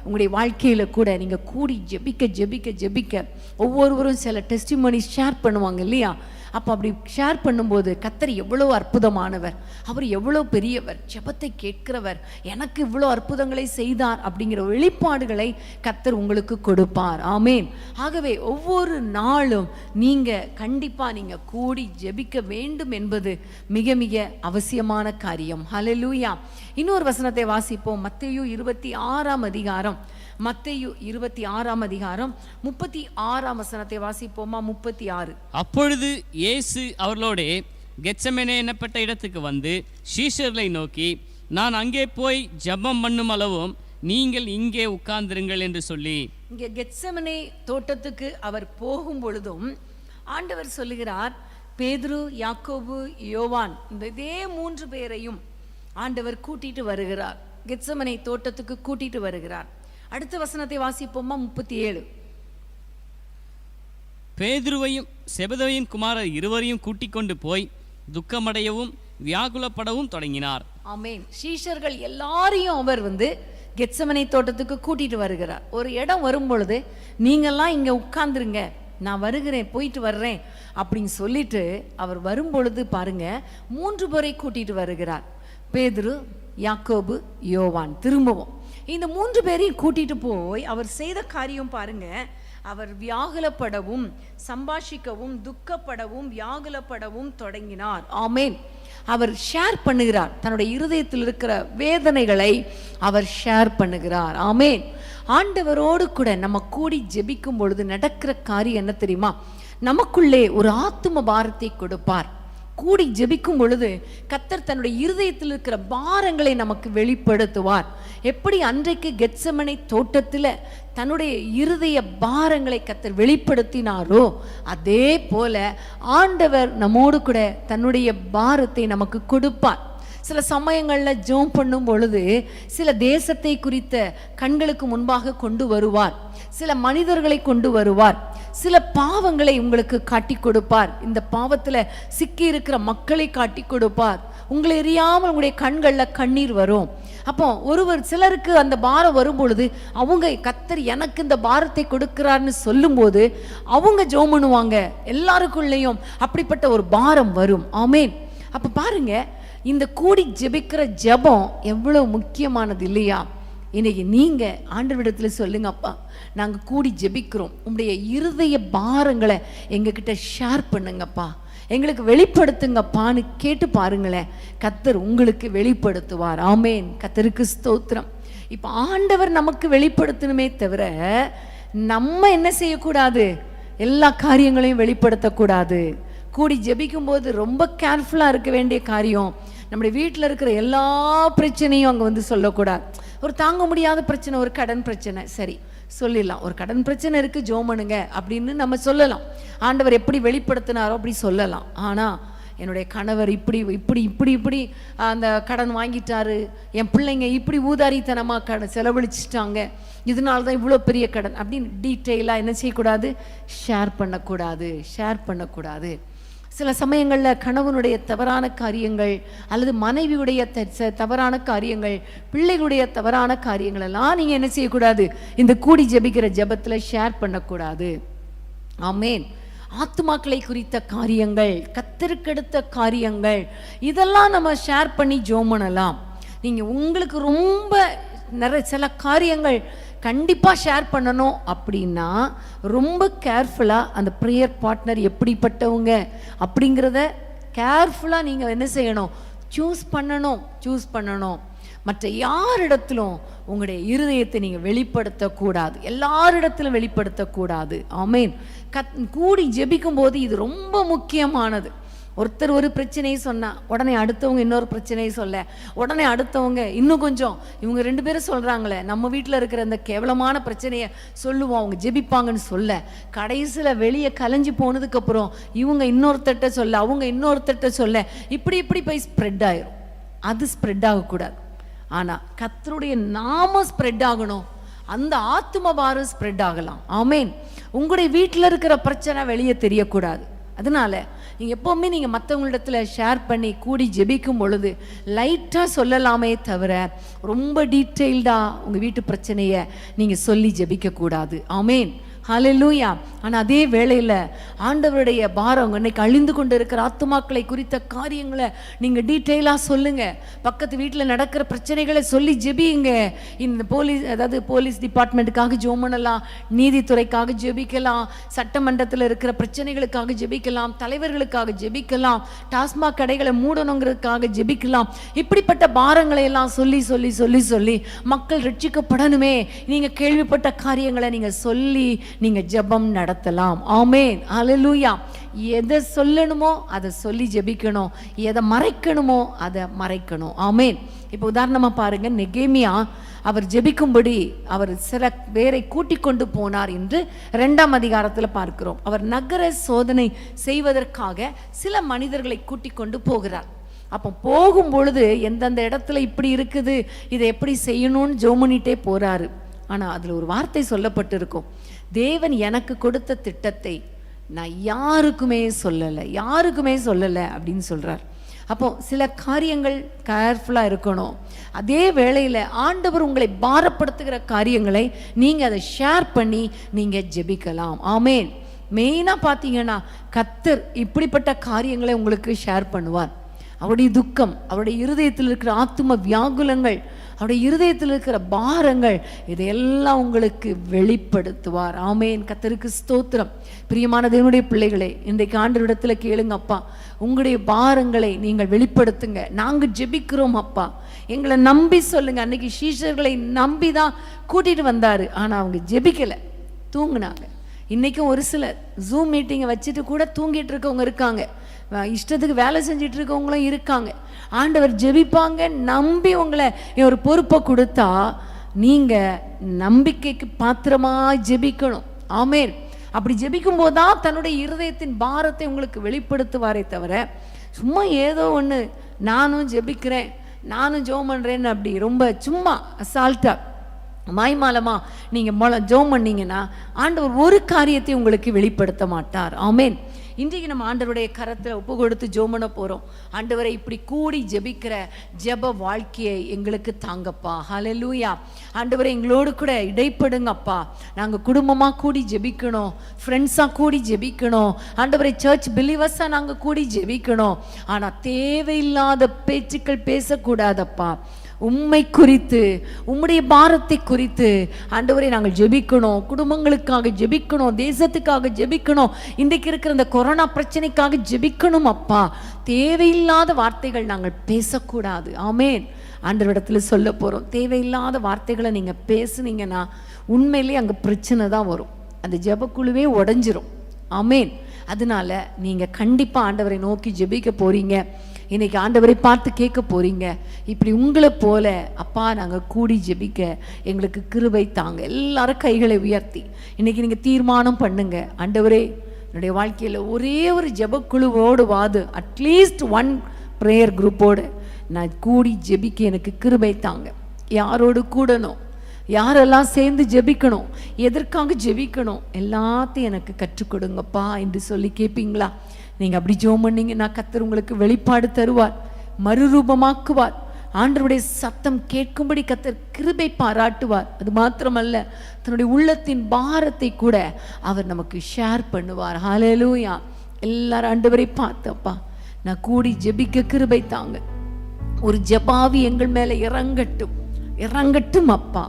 உங்களுடைய வாழ்க்கையில கூட நீங்க கூடி ஜெபிக்க ஒவ்வொருவரும் சில டெஸ்டிமோனி ஷேர் பண்ணுவாங்க இல்லையா? அப்போ அப்படி ஷேர் பண்ணும்போது கர்த்தர் எவ்வளோ அற்புதமானவர், அவர் எவ்வளோ பெரியவர், ஜெபத்தை கேட்கிறவர், எனக்கு இவ்வளோ அற்புதங்களை செய்தார் அப்படிங்கிற வெளிப்பாடுகளை கர்த்தர் உங்களுக்கு கொடுப்பார். ஆமென். ஆகவே ஒவ்வொரு நாளும் கண்டிப்பாக கூடி ஜெபிக்க வேண்டும் என்பது மிக மிக அவசியமான காரியம். ஹல்லேலூயா. இன்னொரு வசனத்தை வாசிப்போம். மத்தேயு 26ஆம் அதிகாரம், மத்தேயு 26ஆம் அதிகாரம் 36ஆம் வசனத்தை வாசிப்போமா? 36. அப்பொழுது இயேசு அவர்களோடே கெத்செமனே என்னப்பட்ட இடத்துக்கு வந்து சீஷர்களை நோக்கி, நான் அங்கே போய் ஜெபம் பண்ணும் அளவும் நீங்கள் இங்கே உட்கார்ந்திருங்கள் என்று சொல்லி. இங்கே கெத்செமனே தோட்டத்துக்கு அவர் போகும் பொழுதும் ஆண்டவர் சொல்லுகிறார், பேதுரு, யாக்கோபு, யோவான், இதே 3 பேரையும் ஆண்டவர் கூட்டிட்டு வருகிறார். கெத்செமனே தோட்டத்துக்கு கூட்டிட்டு வருகிறார். அடுத்த வசனத்தை வாசிப்போமா? 37. பேதுருவையும் செபதேயுவின் குமாரர் இருவரையும் கூட்டிக் கொண்டு போய் துக்கமடையவும் வியாகுலப்படவும் தொடங்கினார். ஆமென். சீஷர்கள் எல்லாரையும் அவர் கெத்செமனே தோட்டத்துக்கு கூட்டிட்டு வருகிறார். ஒரு இடம் வரும் பொழுது நீங்கெல்லாம் இங்க உட்கார்ந்துருங்க, நான் வருகிறேன், போயிட்டு வர்றேன் அப்படின்னு சொல்லிட்டு அவர் வரும் பொழுது பாருங்க 3 பேரை கூட்டிட்டு வருகிறார். பேதுரு, யாக்கோபு, யோவான். திரும்பவும் இந்த 3 பேரையும் கூட்டிட்டு போய் அவர் செய்த காரியம் பாருங்க. அவர் வியாகுலப்படவும் சம்பாஷிக்கவும் துக்கப்படவும் வியாகுலப்படவும் தொடங்கினார். ஆமென். அவர் ஷேர் பண்ணுகிறார், தன்னுடைய இருதயத்தில் இருக்கிற வேதனைகளை அவர் ஷேர் பண்ணுகிறார். ஆமென். ஆண்டவரோடு கூட நம்ம கூடி ஜெபிக்கும் பொழுது நடக்கிற காரியம் என்ன தெரியுமா? நமக்குள்ளே ஒரு ஆத்தும பாரத்தை கொடுப்பார். கூடி ஜெபிக்கும் பொழுது கர்த்தர் தன்னுடைய இருதயத்தில் இருக்கிற பாரங்களை நமக்கு வெளிப்படுத்துவார். எப்படி அன்றைக்கு கெத்செமனே தோட்டத்தில் தன்னுடைய இருதய பாரங்களை கர்த்தர் வெளிப்படுத்தினாரோ அதே போல ஆண்டவர் நம்மோடு கூட தன்னுடைய பாரத்தை நமக்கு கொடுப்பார். சில சமயங்களில் ஜெபம் பண்ணும் பொழுது சில தேசத்தை குறித்த கண்களுக்கு முன்பாக கொண்டு வருவார், சில மனிதர்களை கொண்டு வருவார், சில பாவங்களை உங்களுக்கு காட்டி கொடுப்பார். இந்த பாவத்தில் சிக்கி இருக்கிற மக்களை காட்டி கொடுப்பார். உங்களை எரியாமல் உங்களுடைய கண்களில் கண்ணீர் வரும். அப்போ சிலருக்கு அந்த பாரம் வரும் பொழுது அவங்க கர்த்தர் எனக்கு இந்த பாரத்தை கொடுக்கிறார்னு சொல்லும்போது அவங்க ஜெபம் பண்ணுவாங்க. எல்லாருக்குள்ளேயும் அப்படிப்பட்ட ஒரு பாரம் வரும். ஆமென். அப்போ பாருங்க, இந்த கூடி ஜெபிக்கிற ஜெபம் எவ்வளவு முக்கியமானது இல்லையா? இன்னைக்கு நீங்க ஆண்டவரிடத்துல சொல்லுங்க, அப்பா நாங்கள் கூடி ஜெபிக்கிறோம், உங்களுடைய இருதய பாரங்களை எங்ககிட்ட ஷேர் பண்ணுங்கப்பா, எங்களுக்கு வெளிப்படுத்துங்கப்பான்னு கேட்டு பாருங்களேன், கர்த்தர் உங்களுக்கு வெளிப்படுத்துவார். ஆமென். கர்த்தருக்கு ஸ்தோத்திரம். இப்போ ஆண்டவர் நமக்கு வெளிப்படுத்தணுமே தவிர நம்ம என்ன செய்யக்கூடாது? எல்லா காரியங்களையும் வெளிப்படுத்தக்கூடாது. கூடி ஜெபிக்கும் போது ரொம்ப கேர்ஃபுல்லாக இருக்க வேண்டிய காரியம், நம்முடைய வீட்டில் இருக்கிற எல்லா பிரச்சனையும் அங்கே சொல்லக்கூடாது. ஒரு தாங்க முடியாத பிரச்சனை, ஒரு கடன் பிரச்சனை, சரி சொல்லிடலாம், ஒரு கடன் பிரச்சனை இருக்குது ஜெபம் பண்ணுங்க அப்படின்னு நம்ம சொல்லலாம். ஆண்டவர் எப்படி வெளிப்படுத்தினாரோ அப்படி சொல்லலாம். ஆனால் என்னுடைய கணவர் இப்படி இப்படி இப்படி இப்படி அந்த கடன் வாங்கிட்டாரு, என் பிள்ளைங்க இப்படி ஊதாரித்தனமாக செலவழிச்சிட்டாங்க, இதனால தான் இவ்வளோ பெரிய கடன் அப்படின்னு டீட்டெயிலாக என்ன செய்யக்கூடாது? ஷேர் பண்ணக்கூடாது. சில சமயங்களில் கணவனுடைய தவறான காரியங்கள் அல்லது மனைவியுடைய தவறான காரியங்கள், பிள்ளைகளுடைய தவறான காரியங்கள் எல்லாம் நீங்கள் என்ன செய்யக்கூடாது? இந்த கூடி ஜெபிக்கிற ஜெபத்தில் ஷேர் பண்ணக்கூடாது. ஆமென். ஆத்துமாக்களை குறித்த காரியங்கள், கர்த்தருக்கெடுத்த காரியங்கள், இதெல்லாம் நம்ம ஷேர் பண்ணி ஜெபம் பண்ணலாம். நீங்கள் உங்களுக்கு ரொம்ப சில காரியங்கள் கண்டிப்பாக ஷேர் பண்ணணும் அப்படின்னா ரொம்ப கேர்ஃபுல்லாக அந்த ப்ரேயர் பார்ட்னர் எப்படிப்பட்டவங்க அப்படிங்கிறத கேர்ஃபுல்லாக நீங்கள் என்ன செய்யணும்? சூஸ் பண்ணணும். மற்ற யாரிடத்திலும் உங்களுடைய இருதயத்தை நீங்கள் வெளிப்படுத்தக்கூடாது, எல்லாரிடத்திலும் வெளிப்படுத்தக்கூடாது. ஆமென். கூடி ஜெபிக்கும் போது இது ரொம்ப முக்கியமானது. ஒருத்தர் ஒரு பிரச்சனையை சொன்னால் உடனே அடுத்தவங்க இன்னொரு பிரச்சனையை சொல்ல, உடனே அடுத்தவங்க இன்னும் கொஞ்சம், இவங்க 2 பேரும் சொல்கிறாங்களே நம்ம வீட்டில் இருக்கிற அந்த கேவலமான பிரச்சனையை சொல்லுவோம், அவங்க ஜெபிப்பாங்கன்னு சொல்ல, கடைசியில் வெளியே கலைஞ்சி போனதுக்கப்புறம் இவங்க இன்னொருத்தட்ட சொல்ல, அவங்க இன்னொருத்தட்ட சொல்ல, இப்படி போய் ஸ்ப்ரெட் ஆயிரும். அது ஸ்ப்ரெட் ஆகக்கூடாது. ஆனால் கர்த்தருடைய நாமம் ஸ்ப்ரெட் ஆகணும். அந்த ஆத்தும பாரம் ஸ்ப்ரெட் ஆகலாம். ஆமென். உங்களுடைய வீட்டில் இருக்கிற பிரச்சனை வெளியே தெரியக்கூடாது. அதனால நீங்கள் எப்போவுமே நீங்கள் மற்றவங்களிடத்தில் ஷேர் பண்ணி கூடி ஜெபிக்கும் பொழுது லைட்டாக சொல்லலாமே தவிர ரொம்ப டீட்டெயில்டாக உங்கள் வீட்டு பிரச்சனையை நீங்கள் சொல்லி ஜெபிக்கக்கூடாது. ஆமென். ஹல்லேலூயா. ஆனால் அதே வேளையில் ஆண்டவருடைய பாரம் இன்னைக்கு அழிந்து கொண்டு இருக்கிற ஆத்துமாக்களை குறித்த காரியங்களை நீங்கள் டீட்டெயிலாக சொல்லுங்கள். பக்கத்து வீட்டில் நடக்கிற பிரச்சனைகளை சொல்லி ஜெபியுங்க. இந்த போலீஸ் டிபார்ட்மெண்ட்டுக்காக ஜெபம் பண்ணலாம், நீதித்துறைக்காக ஜெபிக்கலாம், சட்டமன்றத்தில் இருக்கிற பிரச்சனைகளுக்காக ஜெபிக்கலாம், தலைவர்களுக்காக ஜெபிக்கலாம், டாஸ்மாக் கடைகளை மூடணுங்கிறதுக்காக ஜெபிக்கலாம். இப்படிப்பட்ட பாரங்களை எல்லாம் சொல்லி சொல்லி சொல்லி சொல்லி மக்கள் ரட்சிக்கப்படணுமே, நீங்கள் கேள்விப்பட்ட காரியங்களை நீங்கள் சொல்லி நீங்க ஜெபம் நடத்தலாம். ஆமென். ஹல்லேலூயா. எதை சொல்லணுமோ அதை சொல்லி ஜெபிக்கணும், எதை மறைக்கணுமோ அதை மறைக்கணும். ஆமென். இப்போ உதாரணமா பாருங்க, நெகேமியா அவர் ஜெபிக்கும்படி அவர் சில பேரை கூட்டிக் கொண்டு போனார் என்று 2ஆம் அதிகாரத்தில் பார்க்கிறோம். அவர் நகர சோதனை செய்வதற்காக சில மனிதர்களை கூட்டிக் கொண்டு போகிறார். அப்போ போகும் பொழுது எந்தெந்த இடத்துல இப்படி இருக்குது, இதை எப்படி செய்யணும்னு ஜோமனிட்டே போறாரு. ஆனால் அதில் ஒரு வார்த்தை சொல்லப்பட்டிருக்கும், தேவன் எனக்கு கொடுத்த திட்டத்தை நான் யாருக்குமே சொல்லலை அப்படின்னு சொல்றார். அப்போ சில காரியங்கள் கேர்ஃபுல்லாக இருக்கணும். அதே வேளையில் ஆண்டவர் உங்களை பாரப்படுத்துகிற காரியங்களை நீங்கள் அதை ஷேர் பண்ணி நீங்கள் ஜெபிக்கலாம். ஆமேன். மெயினாக பார்த்தீங்கன்னா கர்த்தர் இப்படிப்பட்ட காரியங்களை உங்களுக்கு ஷேர் பண்ணுவார். அவருடைய துக்கம், அவருடைய இருதயத்தில் இருக்கிற ஆத்தும வியாகுலங்கள், அவருடைய இருதயத்தில் இருக்கிற பாரங்கள், இதையெல்லாம் உங்களுக்கு வெளிப்படுத்துவார். ஆமேன். கர்த்தருக்கு ஸ்தோத்திரம். பிரியமான தேவனுடைய பிள்ளைகளே, இன்றைக்கு ஆண்டவரிடத்தில் கேளுங்க, அப்பா உங்களுடைய பாரங்களை நீங்கள் வெளிப்படுத்துங்க, நாங்கள் ஜெபிக்கிறோம் அப்பா, எங்களை நம்பி சொல்லுங்க. அன்னைக்கு சீஷர்களை நம்பி தான் கூட்டிட்டு வந்தாரு, ஆனால் அவங்க ஜெபிக்கலை, தூங்குனாங்க. இன்றைக்கும் ஒரு சிலர் ஜூம் மீட்டிங்கை வச்சுட்டு கூட தூங்கிட்டு இருக்கவங்க இருக்காங்க, இஷ்டத்துக்கு வேலை செஞ்சிட்டு இருக்கவங்களும் இருக்காங்க. ஆண்டவர் ஜெபிப்பாங்க நம்பி உங்களை ஒரு பொறுப்பை கொடுத்தா நீங்கள் நம்பிக்கைக்கு பாத்திரமா ஜெபிக்கணும். ஆமேன். அப்படி ஜெபிக்கும் போதுதான் தன்னுடைய இருதயத்தின் பாரத்தை உங்களுக்கு வெளிப்படுத்துவாரே தவிர, சும்மா ஏதோ ஒன்று நானும் ஜெபிக்கிறேன், நானும் ஜெபம் பண்ணுறேன்னு அப்படி ரொம்ப சும்மா அசால்ட்டா மாய்மாலமா நீங்கள் ஜெபம் பண்ணீங்கன்னா ஆண்டவர் ஒரு காரியத்தை உங்களுக்கு வெளிப்படுத்த மாட்டார். ஆமேன். இன்றைக்கு நம்ம ஆண்டவருடைய கரத்தில் ஒப்பு கொடுத்து ஜெபம் பண்ண போகிறோம். ஆண்டவரை இப்படி கூடி ஜெபிக்கிற ஜெப வாழ்க்கையை எங்களுக்கு தாங்கப்பா. ஹல்லேலூயா. ஆண்டவரை எங்களோடு கூட இடைப்படுங்கப்பா. நாங்கள் குடும்பமாக கூடி ஜெபிக்கணும், ஃப்ரெண்ட்ஸாக கூடி ஜெபிக்கணும். ஆண்டவரை சர்ச் பிலீவர்ஸாக நாங்கள் கூடி ஜெபிக்கணும். ஆனால் தேவையில்லாத பேச்சுக்கள் பேசக்கூடாதப்பா. உம்மை குறித்து, உம்முடைய பாரத்தை குறித்து ஆண்டவரை நாங்கள் ஜெபிக்கணும். குடும்பங்களுக்காக ஜெபிக்கணும், தேசத்துக்காக ஜெபிக்கணும், இன்றைக்கு இருக்கிற இந்த கொரோனா பிரச்சனைக்காக ஜெபிக்கணும் அப்பா. தேவையில்லாத வார்த்தைகள் நாங்கள் பேசக்கூடாது. ஆமேன். ஆண்டவரிடத்தில் சொல்ல போகிறோம், தேவையில்லாத வார்த்தைகளை நீங்கள் பேசுனீங்கன்னா உண்மையிலேயே அங்கே பிரச்சனை தான் வரும், அந்த ஜெபக்குழுவே உடஞ்சிரும். ஆமேன். அதனால நீங்கள் கண்டிப்பாக ஆண்டவரை நோக்கி ஜெபிக்க போகிறீங்க. இன்னைக்கு ஆண்டவரை பார்த்து கேட்க போறீங்க, இப்படி உங்களை போல அப்பா நாங்கள் கூடி ஜெபிக்க எங்களுக்கு கிருபை தாங்க. எல்லாரும் கைகளை உயர்த்தி இன்னைக்கு நீங்கள் தீர்மானம் பண்ணுங்க, ஆண்டவரே என்னுடைய வாழ்க்கையில் ஒரே ஒரு ஜெபக்குழுவோடு வாது, அட்லீஸ்ட் 1 ப்ரேயர் குரூப்போடு நான் கூடி ஜெபிக்க எனக்கு கிருபை தாங்க. யாரோடு கூடணும், யாரெல்லாம் சேர்ந்து ஜெபிக்கணும், எதற்காக ஜெபிக்கணும், எல்லாத்தையும் எனக்கு கற்றுக் கொடுங்கப்பா என்று சொல்லி கேட்பீங்களா? நீங்கள் அப்படி ஜெபம் பண்ணீங்கன்னா கர்த்தர் உங்களுக்கு வெளிப்பாடு தருவார், மறுரூபமாக்குவார். ஆண்டவருடைய சத்தம் கேட்கும்படி கர்த்தர் கிருபை பாராட்டுவார். அது மாத்திரமல்ல, தன்னுடைய உள்ளத்தின் பாரத்தை கூட அவர் நமக்கு ஷேர் பண்ணுவார். ஹல்லேலூயா. எல்லாரும் ஆண்டவரை பார்த்தப்பா நான் கூடி ஜெபிக்க கிருபை தாங்க. ஒரு ஜெபாவி எங்கள் மேலே இறங்கட்டும் அப்பா.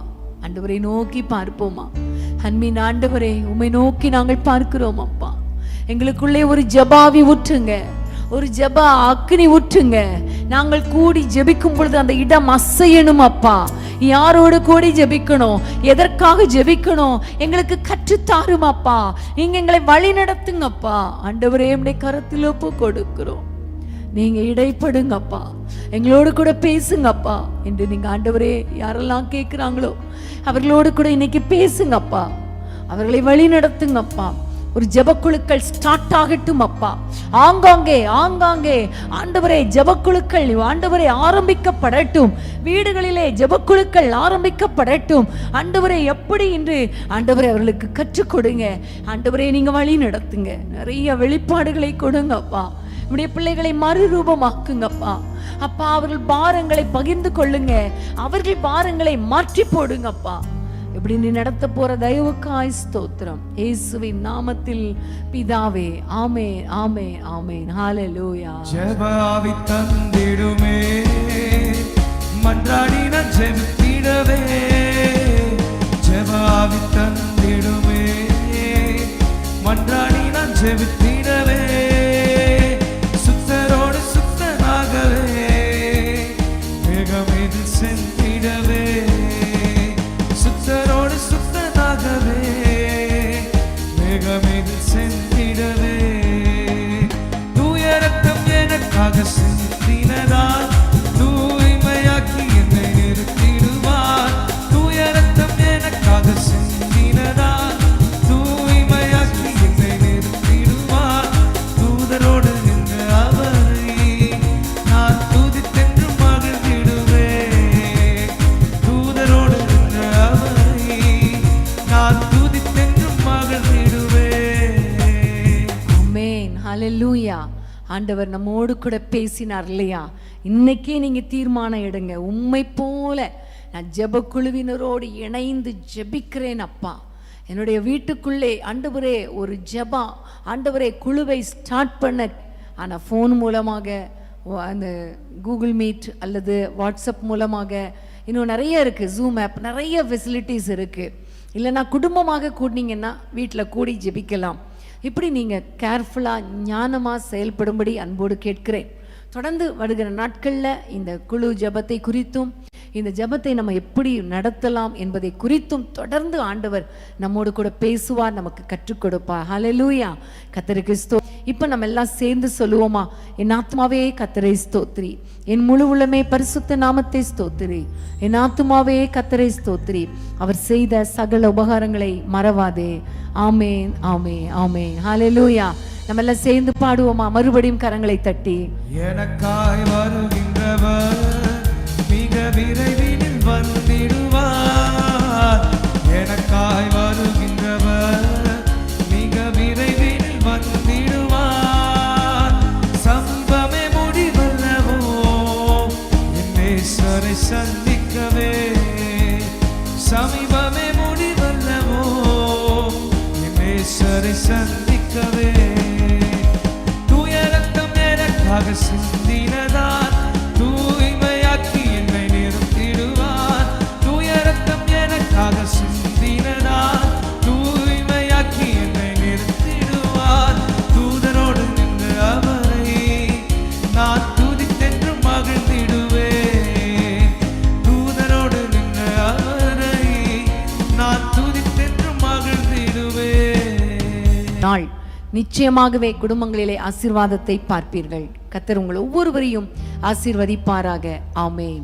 ஆண்டவரை நோக்கி பார்ப்போமா? அன்பின் ஆண்டவரே, உம்மை நோக்கி நாங்கள் பார்க்கிறோம் அப்பா. எங்களுக்குள்ளே ஒரு ஜெபாவி ஊற்றுங்க, ஒரு ஜெப அக்னி ஊற்றுங்க. நாங்கள் கூடி ஜெபிக்கும் பொழுது அந்த இடம் அசையணும் அப்பா. யாரோடு கூடி ஜெபிக்கணும், எதற்காக ஜெபிக்கணும், எங்களுக்கு கற்றுத்தாரும் அப்பா. நீங்க எங்களை வழி நடத்துங்கப்பா. ஆண்டவரே உம்முடைய கரத்தில் ஒப்பு கொடுக்கிறோம், நீங்க இடைப்படுங்கப்பா, எங்களோடு கூட பேசுங்கப்பா என்று நீங்க ஆண்டவரே யாரெல்லாம் கேட்குறாங்களோ அவர்களோடு கூட இன்னைக்கு பேசுங்கப்பா, அவர்களை வழி நடத்துங்கப்பா. ஒரு ஜெபக்குழுக்கள் ஸ்டார்ட் ஆகட்டும் அப்பா. ஆங்காங்கே ஆண்டவரே ஜெபக்குழுக்கள் ஆண்டவரே ஆரம்பிக்கப்படட்டும். வீடுகளிலே ஜெபக்குழுக்கள் ஆரம்பிக்கப்படட்டும். ஆண்டவரே எப்படி என்று ஆண்டவரே அவர்களுக்கு கற்றுக் கொடுங்க. ஆண்டவரே நீங்க வழி நடத்துங்க, நிறைய வெளிப்பாடுகளை கொடுங்கப்பா. நம்முடைய பிள்ளைகளை மறுரூபமாக்குங்கப்பா. அப்பா அவர்கள் பாரங்களை பகிர்ந்து கொள்ளுங்க, அவர்கள் பாரங்களை மாற்றி போடுங்கப்பா. இப்படி நீ நடத்த போற தயவுக்காய் ஸ்தோத்திரம், இயேசுவின் நாமத்தில் பிதாவே. ஆமென், ஆமென், ஆமென். ஹல்லேலூயா. ஜெபாவி தந்திடுமே, மன்றாடின ஜெபித்திடவே. ஜெபாவி தந்திடுமே, மன்றாடின ஜெபித்திடவே. சுத்தரோடு சுத்தனாகவே, வேகமேது சென்றிடவே. சுத்தரோடு சுத்தனாகவே, வேகமேது சென்றிடவே. தூய ரத்தம் எனக்காக சிந்தினதால் தூய்மையாக்கி என்னை நிறுத்திடுவார். ஹalleluya. ஆண்டவர் நம்மோடு கூட பேசினார் இல்லையா? இன்னைக்கே நீங்க தீர்மானம் எடுங்க. உம்மை போல நான் ஜெப குழுவினரோடு இணைந்து ஜெபிக்கிறேன் அப்பா. என்னுடைய வீட்டுக்குள்ளே ஆண்டவரே ஒரு ஜெபா ஆண்டவரே குழுவை ஸ்டார்ட் பண்ண, ஆனால் ஃபோன் மூலமாக அந்த கூகுள் மீட் அல்லது வாட்ஸ்அப் மூலமாக இன்னும் நிறைய இருக்குது, ஜூம் ஆப், நிறைய ஃபெசிலிட்டிஸ் இருக்குது. இல்லைன்னா குடும்பமாக கூடினீங்கன்னா வீட்டில் கூடி ஜெபிக்கலாம். இப்படி நீங்கள் கேர்ஃபுல்லாக ஞானமாக செயல்படும்படி அன்போடு கேட்கிறேன். தொடர்ந்து வருகிற நாட்களில் இந்த குழு ஜெபத்தை குறித்தும் இந்த ஜெபத்தை நம்ம எப்படி நடத்தலாம் என்பதை குறித்தும் தொடர்ந்து ஆண்டவர் நம்மோடு கூட பேசுவார், நமக்கு கற்றுக் கொடுப்பார். ஹல்லேலூயா. கர்த்தருக்கு ஸ்தோத்திரம். இப்போ நம்ம எல்லாம் சேர்ந்து சொல்லுவோமா? என் ஆத்மாவே கர்த்தரை ஸ்தோத்திரி, என் முழு உள்ளமே பரிசுத்த நாமத்தை ஸ்தோத்திரி, என் ஆத்மாவே கர்த்தரை ஸ்தோத்திரி, அவர் செய்த சகல உபகாரங்களை மறவாதே. ஆமேன், ஆமேன், ஆமேன். ஹல்லேலூயா. நம்ம எல்லாம் சேர்ந்து பாடுவோமா? மறுபடியும் கரங்களை தட்டி. எனக்காய் வருகின்றவர் மிக விரைவில் வந்திடுவார். எனக்காய் வருகின்றவர் மிக விரைவில் வந்திடுவார். சம்பமே முடிவல்லவோ என் நேசரை சந்திக்கவே, சமீபமே முடிவல்லவோ என் நேசரை சந்திக்கவே. சிந்தினதால் தூய்மையாக்கி என்னை நிறுத்திடுவார். தூயரத்தம் எனக்காக சிந்தினதால் தூய்மையாக்கி என்னை நிறுத்திடுவார். தூதரோடு நின்று அவரை நான் துதித்தென்று மகிழ்ந்திடுவேன். தூதரோடு நின்று அவரை நான் துதித்தென்று மகிழ்ந்திடுவேன். நிச்சயமாகவே குடும்பங்களிலே ஆசீர்வாதத்தை பார்ப்பீர்கள். கர்த்தர் உங்கள் ஒவ்வொருவரையும் ஆசீர்வதிப்பாராக. ஆமென்.